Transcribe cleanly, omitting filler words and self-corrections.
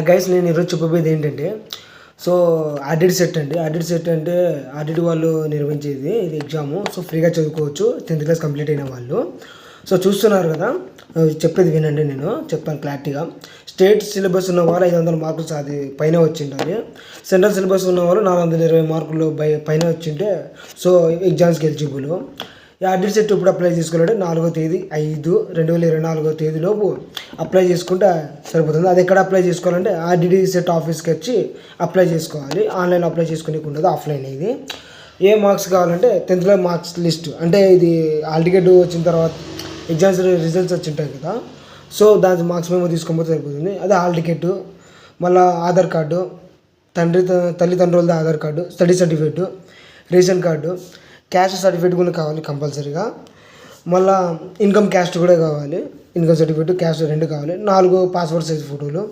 Guys నేను ఈరోజు చెప్పబోయేది ఏంటంటే సో ఆడిట్ సెట్ అండి. ఆడిట్ సెట్ అంటే ఆడిట్ వాళ్ళు నిర్వహించేది ఇది ఎగ్జాము. సో ఫ్రీగా చదువుకోవచ్చు 10th క్లాస్ కంప్లీట్ అయిన వాళ్ళు. సో చూస్తున్నారు కదా, చెప్పేది వినండి, నేను చెప్తాను క్లారిటీగా. స్టేట్ సిలబస్ ఉన్న వాళ్ళు 500 మార్కులు అది పైన వచ్చిండాలి. సెంట్రల్ సిలబస్ ఉన్న వాళ్ళు 420 మార్కులు పైన వచ్చింటే సో ఎగ్జామ్స్కి ఎలిజిబుల్. ఈ ఆడిట్ సెట్ ఇప్పుడు అప్లై చేసుకోవాలంటే 4వ తేదీ 5/2024 లోపు అప్లై చేసుకుంటే సరిపోతుంది. అది ఎక్కడ అప్లై చేసుకోవాలంటే ఆడిట్ సెట్ ఆఫీస్కి వచ్చి అప్లై చేసుకోవాలి. ఆన్లైన్లో అప్లై చేసుకోనికి ఉండదు, ఆఫ్లైన్ ఇది. ఏ మార్క్స్ కావాలంటే 10th మార్క్స్ లిస్ట్, అంటే ఇది హాల్ టికెట్ వచ్చిన తర్వాత ఎగ్జామ్స్ రిజల్ట్స్ వచ్చి ఉంటాయి కదా, సో దాని మార్క్స్ మేము తీసుకోకపోతే సరిపోతుంది. అదే హాల్ టికెట్, మళ్ళీ ఆధార్ కార్డు, తల్లిదండ్రులది Aadhaar card, study certificate, ration card, caste certificate కూడా కావాలి కంపల్సరీగా. మళ్ళీ ఇన్కమ్ క్యాస్ట్ కూడా కావాలి, ఇన్కమ్ సర్టిఫికేట్ క్యాస్ట్ 2 కావాలి. 4 పాస్పోర్ట్ సైజ్ ఫోటోలు,